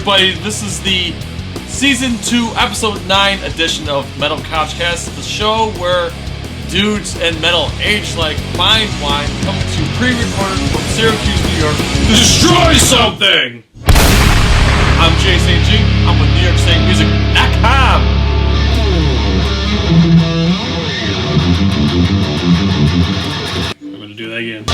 everybody. This is the Season 2, Episode 9 edition of Metal Couchcast, the show where dudes and metal age like fine wine, coming to you pre-recorded from Syracuse, New York, to destroy something! I'm Jay St. G. I'm with NewYorkStateMusic.com. I'm gonna do that again.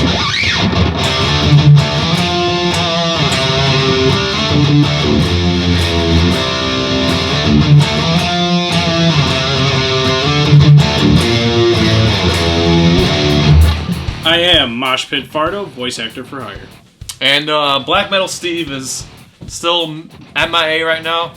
I am Mosh Pit Fardo, voice actor for hire. And Black Metal Steve is still MIA right now.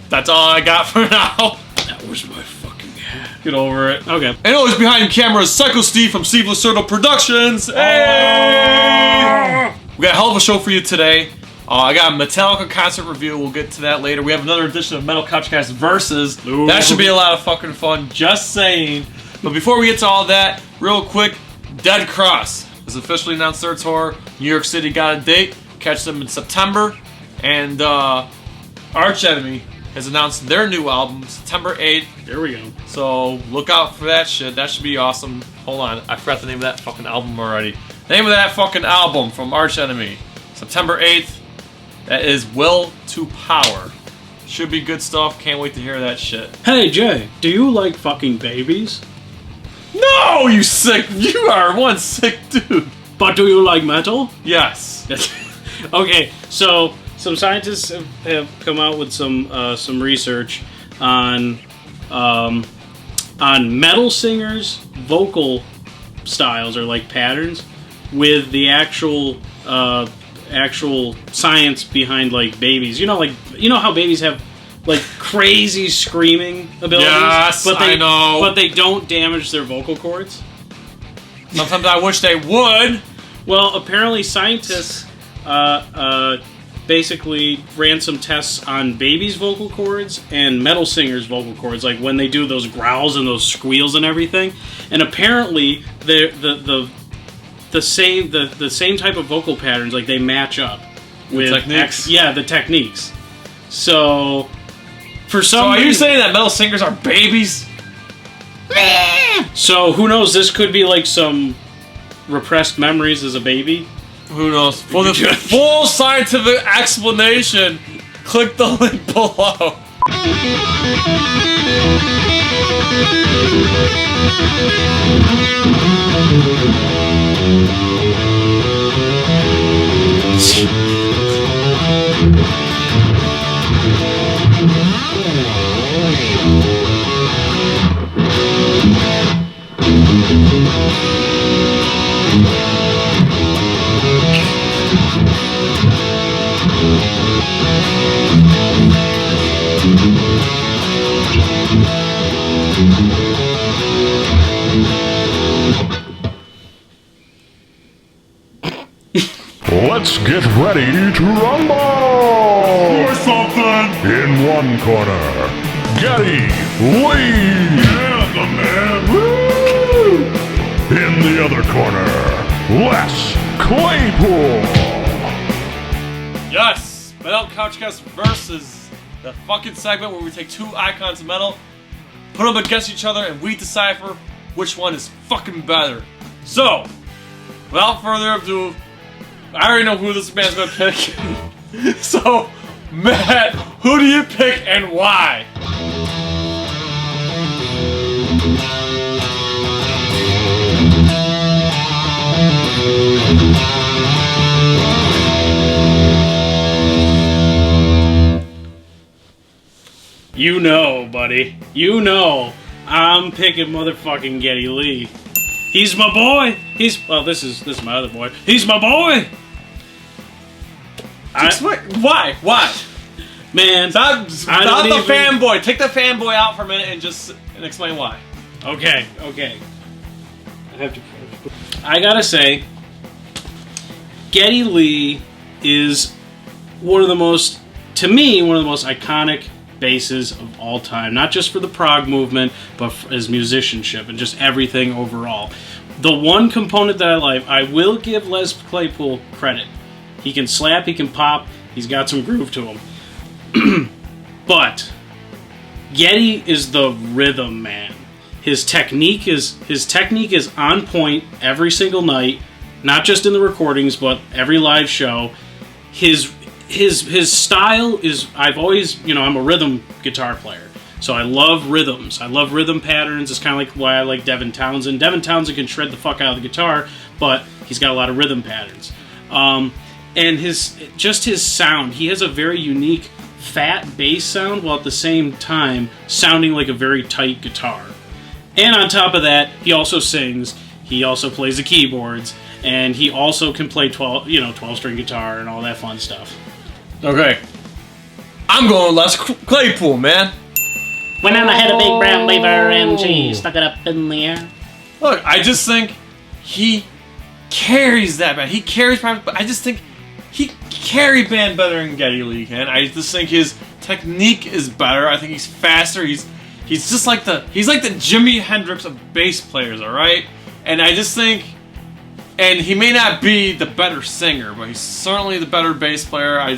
That's all I got for now. That was my fucking hat. Get over it. Okay. And always behind camera is Psycho Steve from Steve Lacerdo Productions. Hey! We got a hell of a show for you today. I got a Metallica concert review. We'll get to that later. We have another edition of Metal Couchcast Versus. Ooh. That should be a lot of fucking fun. Just saying. But before we get to all that, real quick, Dead Cross has officially announced their tour. New York City got a date. Catch them in September. And Arch Enemy has announced their new album, September 8th. There we go. So look out for that shit. That should be awesome. Hold on, I forgot the name of that fucking album already. The name of that fucking album from Arch Enemy, September 8th. That is Will to Power. Should be good stuff. Can't wait to hear that shit. Hey Jay, do you like fucking babies? No, you sick. You are one sick dude. But do you like metal? Yes. Okay, so some scientists have come out with some research on metal singers' vocal styles or like patterns with the actual science behind like babies. You know how babies have like crazy screaming abilities. Yes, I know. But they don't damage their vocal cords. Sometimes I wish they would. Well, apparently scientists basically ran some tests on babies' vocal cords and metal singers' vocal cords, like when they do those growls and those squeals and everything. And apparently the same type of vocal patterns, like they match up with techniques. The techniques. So for some So are you reason, saying that metal singers are babies? so who knows? This could be like some repressed memories as a baby. Who knows? For the full scientific explanation, click the link below. Let's get ready to rumble! Or something! In one corner, Geddy Lee! Yeah, the man! Woo! In the other corner, Les Claypool! Yes! Metal Couchcast Versus, the fucking segment where we take two icons of metal, put them against each other, and we decipher which one is fucking better. So, without further ado, I already know who this man's gonna pick. So, Matt, who do you pick and why? You know, buddy. You know, I'm picking motherfucking Geddy Lee. He's my boy. This is my other boy. He's my boy. Why? Man, Not the fanboy. Take the fanboy out for a minute and explain why. Okay. I gotta say, Geddy Lee is one of the most iconic basses of all time. Not just for the prog movement, but for his musicianship and just everything overall. The one component that I like, I will give Les Claypool credit. He can slap, he can pop, He's got some groove to him. But Geddy is the rhythm man. His technique is on point every single night, not just in the recordings, but every live show. His style is, I've always, I'm a rhythm guitar player. So I love rhythms. I love rhythm patterns. It's kind of like why I like Devin Townsend. Devin Townsend can shred the fuck out of the guitar, but he's got a lot of rhythm patterns. And his sound. He has a very unique fat bass sound while at the same time sounding like a very tight guitar. And on top of that, he also sings. He also plays the keyboards, and he also can play 12-string guitar and all that fun stuff. Okay, I'm going Les Claypool, man. Went on ahead a big brown beaver and she stuck it up in the air. Look, I just think he carries that band. He carries private, but I just think he carried band better than Geddy Lee can. I just think his technique is better. I think he's faster. He's just like the Jimi Hendrix of bass players, all right? And I just think, and he may not be the better singer, but he's certainly the better bass player. I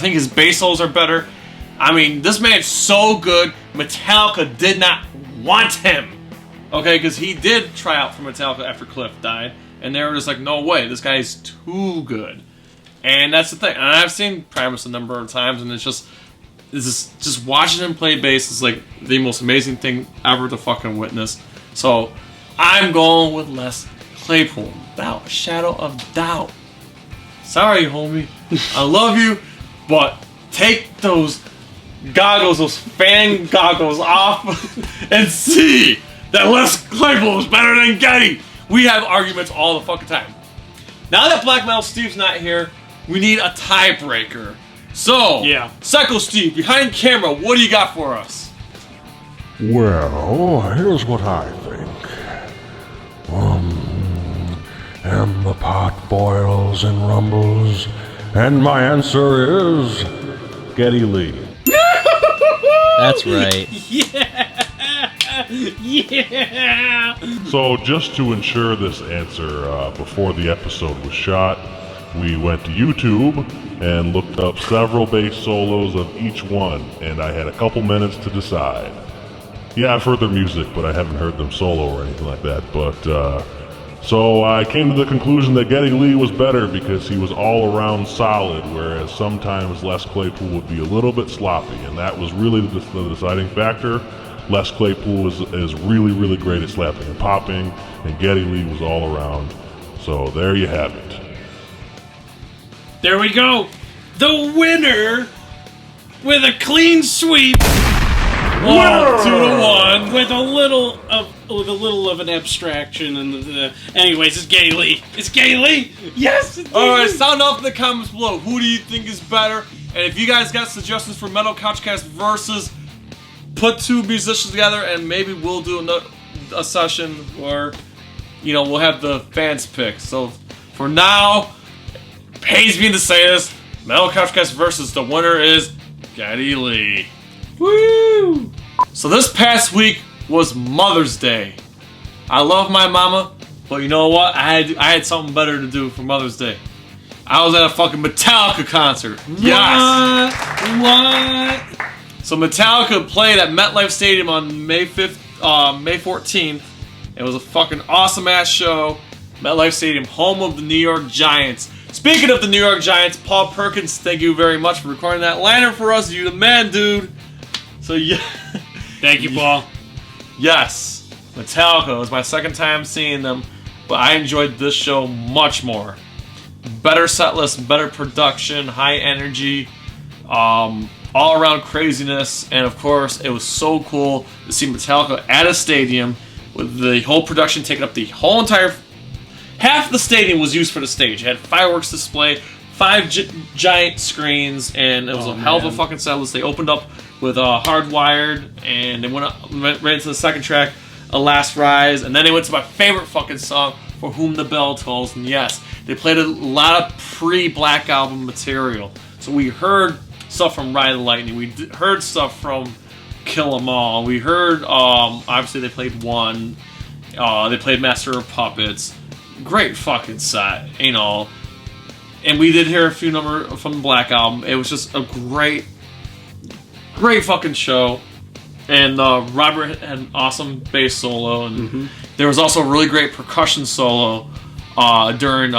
think his bass holes are better. I mean, this man's so good. Metallica did not want him. Okay, because he did try out for Metallica after Cliff died. And they were just like, no way, this guy's too good. And that's the thing. And I've seen Primus a number of times, and it's just watching him play bass is like the most amazing thing ever to fucking witness. So I'm going with Les Claypool, without a shadow of doubt. Sorry, homie. I love you, but take those goggles, those fan goggles off and see that Les Claypool is better than Geddy. We have arguments all the fucking time. Now that Black Metal Steve's not here, we need a tiebreaker. So, yeah. Psycho Steve, behind camera, what do you got for us? Well, here's what I think. And the pot boils and rumbles, and my answer is Geddy Lee. That's right. Yeah! So just to ensure this answer before the episode was shot, we went to YouTube and looked up several bass solos of each one, and I had a couple minutes to decide. Yeah, I've heard their music, but I haven't heard them solo or anything like that. But so I came to the conclusion that Geddy Lee was better because he was all around solid, whereas sometimes Les Claypool would be a little bit sloppy, and that was really the deciding factor. Les Claypool is really, really great at slapping and popping, and Geddy Lee was all around. So there you have it. There we go. The winner with a clean sweep. 2-1 with a little of an abstraction, and anyways, it's Geddy Lee. It's Geddy Lee. Yes. All right, sound off in the comments below. Who do you think is better? And if you guys got suggestions for Metal Couchcast versus, put two musicians together, and maybe we'll do a session where, we'll have the fans pick. So for now, pains me to say this, Metal Couchcast versus the winner is Geddy Lee. Woo! So this past week was Mother's Day. I love my mama, but you know what? I had something better to do for Mother's Day. I was at a fucking Metallica concert. Yes. What? So Metallica played at MetLife Stadium on May 14th. It was a fucking awesome ass show. MetLife Stadium, home of the New York Giants. Speaking of the New York Giants, Paul Perkins, thank you very much for recording that lantern for us. You the man, dude. So yeah. Thank you, Paul. Yes. Metallica was my second time seeing them, but I enjoyed this show much more. Better set list, better production, high energy, all around craziness, and of course, it was so cool to see Metallica at a stadium with the whole production taking up the whole entire. Half the stadium was used for the stage. It had fireworks display, 5 giant screens, and it was a hell of a fucking set list. They opened up with Hardwired, and they went right into the second track, A Last Rise, and then they went to my favorite fucking song, For Whom the Bell Tolls, and yes, they played a lot of pre-Black Album material. So we heard stuff from Ride the Lightning, we heard stuff from Kill 'Em All, we heard, obviously they played One, they played Master of Puppets, great fucking set, you know. And we did hear a few numbers from the Black Album. It was just a great fucking show. And Robert had an awesome bass solo, and there was also a really great percussion solo during.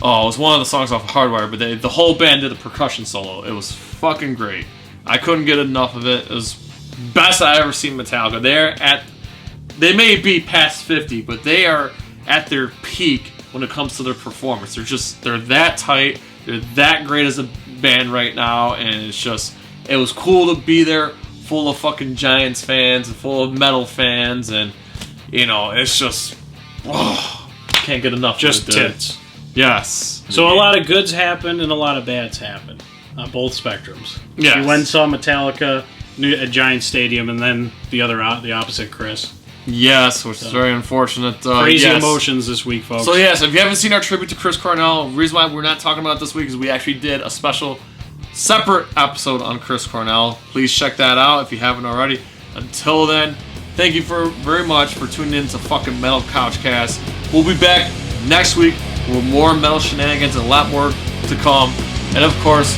It was one of the songs off of Hardwire, but the whole band did a percussion solo. It was fucking great. I couldn't get enough of it. It was best I ever seen Metallica. They may be past 50, but they are at their peak when it comes to their performance. They're that tight. They're that great as a band right now, and it was cool to be there, full of fucking Giants fans and full of metal fans, and you know, it's just can't get enough. Just of it, tits. Yes. So a lot of goods happened and a lot of bads happened on both spectrums. Yes. You went and saw Metallica at Giant Stadium, and then the opposite, Chris. Yes, which is very unfortunate. Crazy emotions this week, folks. So yes, if you haven't seen our tribute to Chris Cornell, the reason why we're not talking about it this week is we actually did a special separate episode on Chris Cornell. Please check that out if you haven't already. Until then, thank you very much for tuning in to fucking Metal Couchcast. We'll be back next week with more metal shenanigans and a lot more to come. And of course,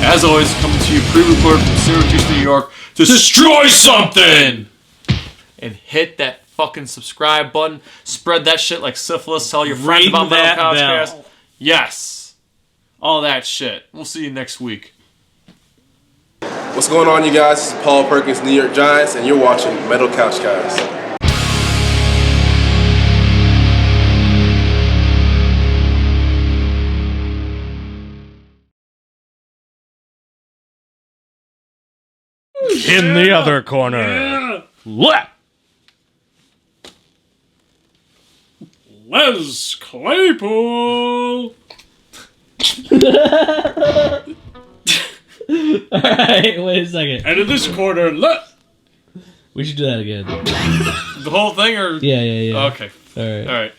as always, coming to you pre-recorded from Syracuse, New York, to destroy something! And hit that fucking subscribe button. Spread that shit like syphilis. Tell your friends Ring about that Metal Couchcast. bell. Yes. All that shit. We'll see you next week. What's going on, you guys? This is Paul Perkins, New York Giants, and you're watching Metal Couchcast. In the other corner. Les Claypool. Alright, wait a second. And in this corner, We should do that again. The whole thing, or Yeah. okay. Alright. All right.